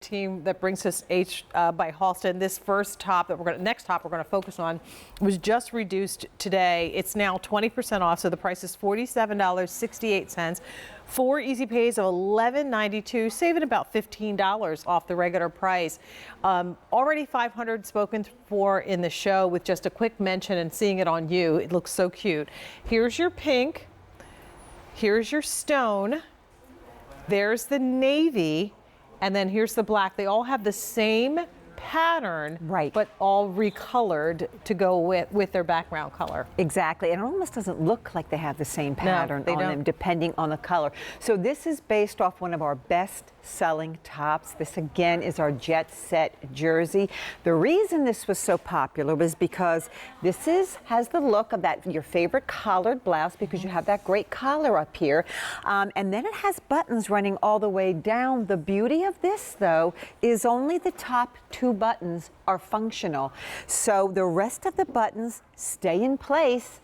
team that brings us by Halston. This first top that next top we're going to focus on was just reduced today. It's now 20% off, so the price is $47.68. 4 easy pays of $11.92, saving about $15 off the regular price. Already 500 spoken for in the show with just a quick mention and seeing it on you. It looks so cute. Here's your pink. Here's your stone. There's the navy. And then here's the black. They all have the same pattern, right, but all recolored to go with their background color. Exactly, and it almost doesn't look like they have the same pattern on them, depending on the color. So this is based off one of our best-selling tops. This again is our Jet Set jersey. The reason this was so popular was because this has the look of that your favorite collared blouse, because you have that great collar up here, and then it has buttons running all the way down. The beauty of this, though, is only the top 2 buttons are functional. So the rest of the buttons stay in place,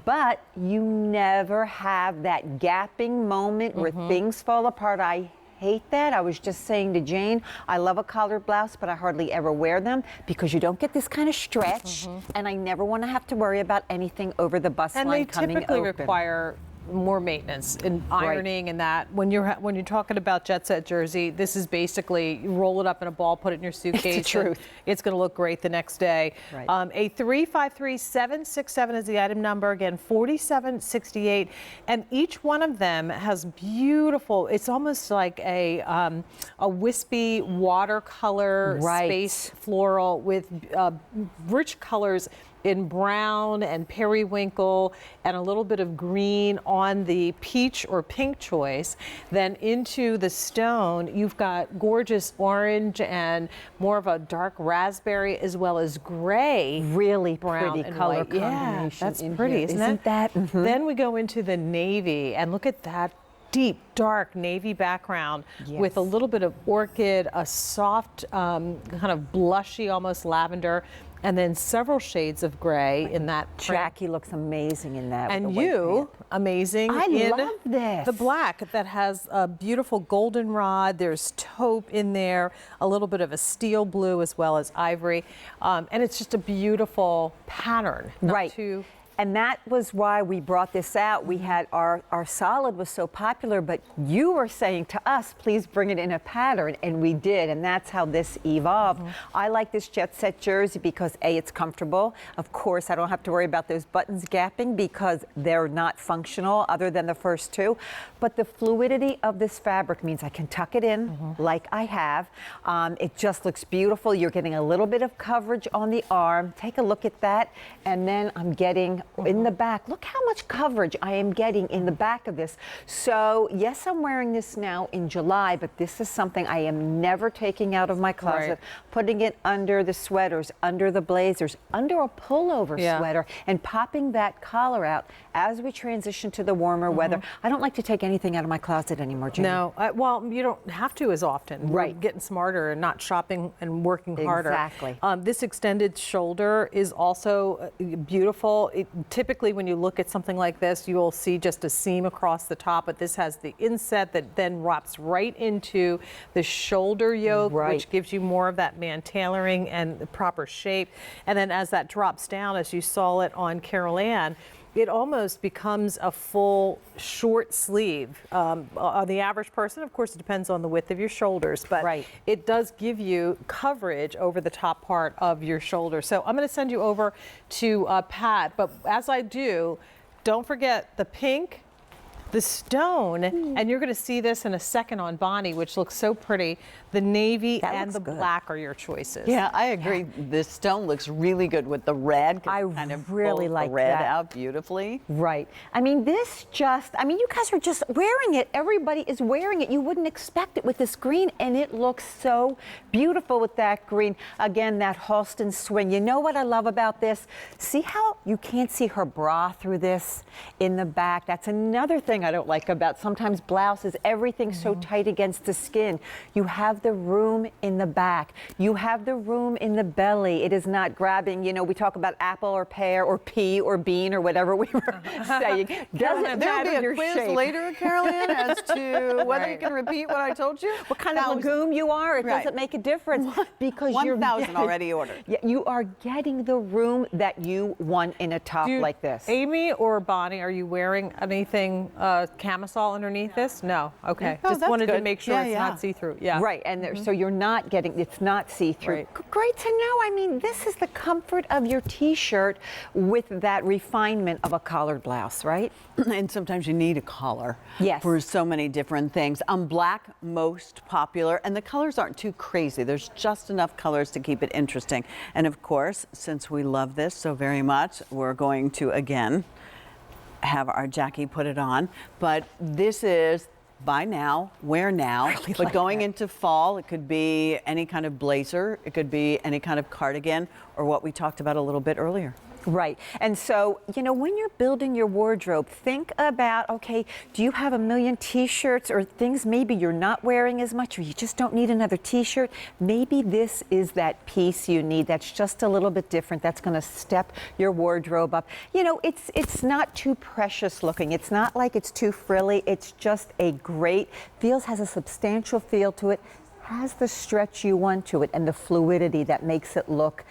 but you never have that gapping moment where things fall apart. I hate that. I was just saying to Jane, I love a collared blouse, but I hardly ever wear them because you don't get this kind of stretch, and I never want to have to worry about anything over the bust line coming open. And they typically require more maintenance in ironing, and that when you're talking about Jet Set jersey, this is basically you roll it up in a ball, put it in your suitcase. It's the truth. It's going to look great the next day. A 353767 is the item number. Again, $47.68, and each one of them has beautiful. It's almost like a wispy watercolor space floral with rich colors in brown and periwinkle and a little bit of green on the peach or pink choice. Then into the stone, you've got gorgeous orange and more of a dark raspberry, as well as gray. Really brown pretty and color white. combination. Yeah, that's pretty, isn't that? Then we go into the navy, and look at that deep, dark navy background with a little bit of orchid, a soft, kind of blushy, almost lavender, and then several shades of gray in that print. Jackie looks amazing in that. And you, amazing. I love this. The black that has a beautiful goldenrod. There's taupe in there, a little bit of a steel blue as well as ivory. And it's just a beautiful pattern. And that was why we brought this out. We had our solid was so popular, but you were saying to us, please bring it in a pattern, and we did, and that's how this evolved. I like this Jet Set jersey because A, it's comfortable. Of course, I don't have to worry about those buttons gapping because they're not functional other than the first 2. But the fluidity of this fabric means I can tuck it in like I have. It just looks beautiful. You're getting a little bit of coverage on the arm. Take a look at that, and then I'm getting in the back. Look how much coverage I am getting in the back of this. So yes, I'm wearing this now in July, but this is something I am never taking out of my closet, putting it under the sweaters, under the blazers, under a pullover sweater, and popping that collar out as we transition to the warmer weather. I don't like to take anything out of my closet anymore, Jane. No, well, you don't have to as often. We're getting smarter and not shopping and working harder. Exactly. This extended shoulder is also beautiful. Typically, when you look at something like this, you will see just a seam across the top, but this has the inset that then wraps right into the shoulder yoke, which gives you more of that man tailoring and the proper shape. And then as that drops down, as you saw it on Carol Ann, it almost becomes a full short sleeve. On the average person, of course, it depends on the width of your shoulders, but it does give you coverage over the top part of your shoulder. So I'm going to send you over to Pat, but as I do, don't forget the pink, the stone, and you're going to see this in a second on Bonnie, which looks so pretty. The navy and the black are your choices. Yeah, I agree. This stone looks really good with the red. I kind of really like the red that. out beautifully. I mean, this you guys are just wearing it. Everybody is wearing it. You wouldn't expect it with this green, and it looks so beautiful with that green. Again, that Halston swing. You know what I love about this? See how you can't see her bra through this in the back? That's another thing I don't like about sometimes blouses. Everything's so tight against the skin. You have the room in the back. You have the room in the belly. It is not grabbing, we talk about apple or pear or pea or bean or whatever we were saying. Doesn't matter There'll be your a quiz shape. later, Carolyn, as to whether you can repeat what I told you. What kind of legume you are, it doesn't make a difference because you're 1,000 already ordered. Yeah, you are getting the room that you want in a top like this. Amy or Bonnie, are you wearing anything camisole underneath this? No. Okay. Oh, Just that's wanted to good. make sure it's not see-through. Yeah. Right, and so you're not getting, it's not see-through. Right. Great to know. I mean, this is the comfort of your t-shirt with that refinement of a collared blouse, right? And sometimes you need a collar Yes. for so many different things. Black, most popular, and the colors aren't too crazy. There's just enough colors to keep it interesting. And of course, since we love this so very much, we're going to, again, have our Jackie put it on. But this is buy now, wear now. But going into fall, it could be any kind of blazer, it could be any kind of cardigan, or what we talked about a little bit earlier. Right. And so, when you're building your wardrobe, think about, okay, do you have a million t-shirts or things maybe you're not wearing as much or you just don't need another t-shirt? Maybe this is that piece you need that's just a little bit different, that's going to step your wardrobe up. It's not too precious looking. It's not like it's too frilly. It's just a great, has a substantial feel to it. Has the stretch you want to it and the fluidity that makes it look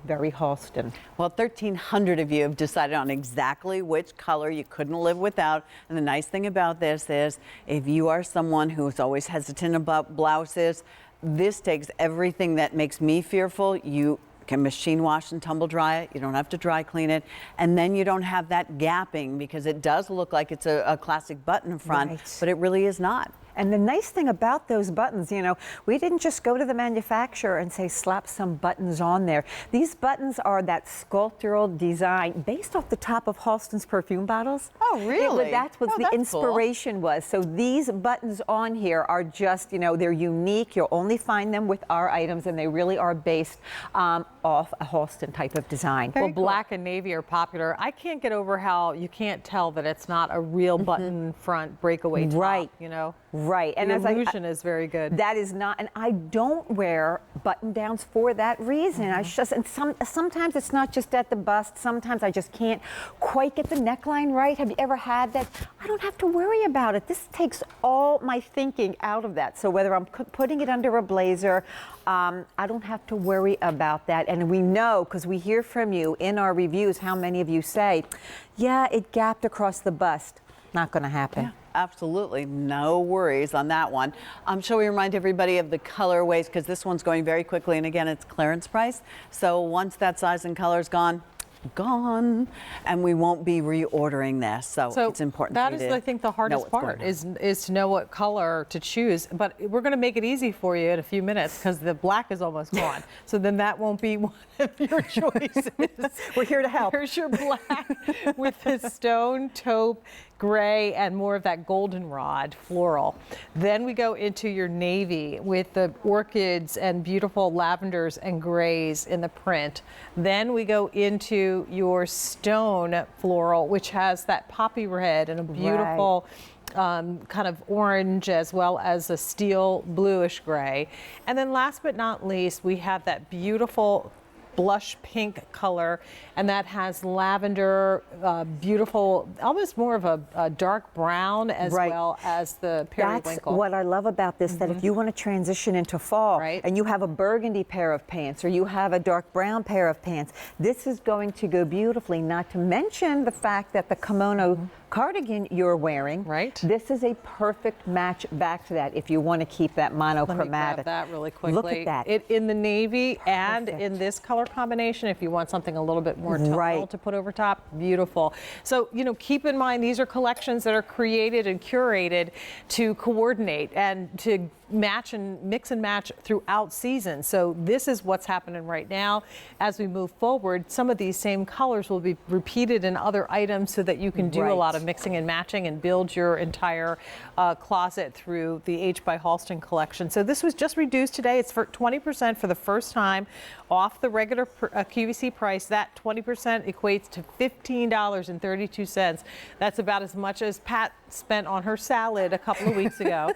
very Halston. Well, 1,300 of you have decided on exactly which color you couldn't live without. And the nice thing about this is if you are someone who's always hesitant about blouses, this takes everything that makes me fearful. You can machine wash and tumble dry it. You don't have to dry clean it. And then you don't have that gapping because it does look like it's a classic button front, Right. but it really is not. And the nice thing about those buttons, we didn't just go to the manufacturer and say slap some buttons on there. These buttons are that sculptural design based off the top of Halston's perfume bottles. Oh, really? That's what the that's inspiration was. So these buttons on here are just, they're unique. You'll only find them with our items, and they really are based off a Halston type of design. Well, black and navy are popular. I can't get over how you can't tell that it's not a real button front breakaway top, Right. Right. And the illusion is very good. That is not, and I don't wear button downs for that reason. I just, and sometimes it's not just at the bust. Sometimes I just can't quite get the neckline right. Have you ever had that? I don't have to worry about it. This takes all my thinking out of that. So whether I'm putting it under a blazer, I don't have to worry about that. And we know, because we hear from you in our reviews, how many of you say, yeah, it gapped across the bust. Not going to happen. Yeah. Absolutely, no worries on that one. Shall we remind everybody of the colorways, because this one's going very quickly, and again, it's clearance price. So once that size and color is gone, and we won't be reordering this. So it's important. That is, I think, the hardest part is to know what color to choose. But we're going to make it easy for you in a few minutes because the black is almost gone. So then that won't be one of your choices. We're here to help. Here's your black with the stone, taupe, gray, and more of that goldenrod floral. Then we go into your navy with the orchids and beautiful lavenders and grays in the print. Then we go into your stone floral, which has that poppy red and a beautiful kind of orange as well as a steel bluish gray. And then last but not least, we have that beautiful blush pink color, and that has lavender, beautiful, almost more of a dark brown as well as the periwinkle. That's what I love about this, that if you want to transition into fall and you have a burgundy pair of pants or you have a dark brown pair of pants, this is going to go beautifully, not to mention the fact that the kimono cardigan you're wearing, this is a perfect match back to that if you want to keep that monochromatic. Let me grab that really quickly. Look at that. It in the navy and in this color combination, if you want something a little bit more tonal to put over top, beautiful. So, keep in mind these are collections that are created and curated to coordinate and to match and mix and match throughout season. So this is what's happening right now. As we move forward, some of these same colors will be repeated in other items so that you can do a lot of mixing and matching and build your entire closet through the H by Halston collection. So this was just reduced today. It's for 20% for the first time off the regular QVC price. That 20% equates to $15.32. That's about as much as Pat spent on her salad a couple of weeks ago.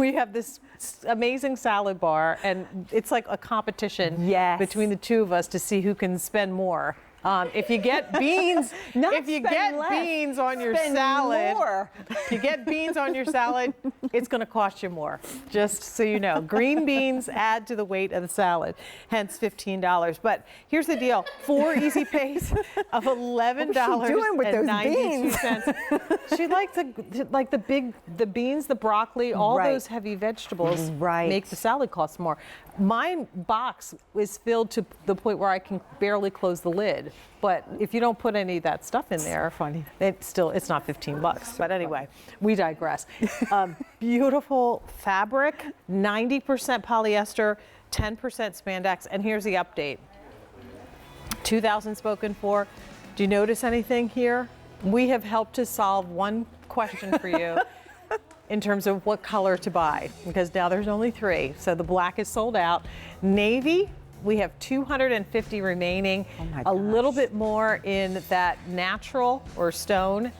we have this amazing salad bar, and it's like a competition Yes. between the two of us to see who can spend more. If you get beans, Not if you spend get less, beans on your spend salad, more. if you get beans on your salad, it's going to cost you more. Just so you know, green beans add to the weight of the salad, hence $15. But here's the deal: 4 easy pays of $11.92. She likes the beans, the broccoli, all Right. those heavy vegetables Right. make the salad cost more. My box is filled to the point where I can barely close the lid. But if you don't put any of that stuff in there, funny. it's not $15. But anyway, we digress. Beautiful fabric, 90% polyester, 10% spandex. And here's the update. 2,000 spoken for. Do you notice anything here? We have helped to solve one question for you. In terms of what color to buy, because now there's only 3. So the black is sold out. Navy, we have 250 remaining. Oh my a little gosh. bit more in that natural or stone,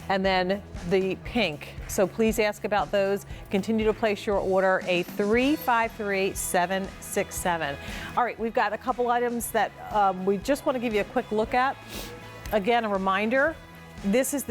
and then the pink. So please ask about those. Continue to place your order, a 353767. All right, we've got a couple items that we just want to give you a quick look at. Again, a reminder, this is the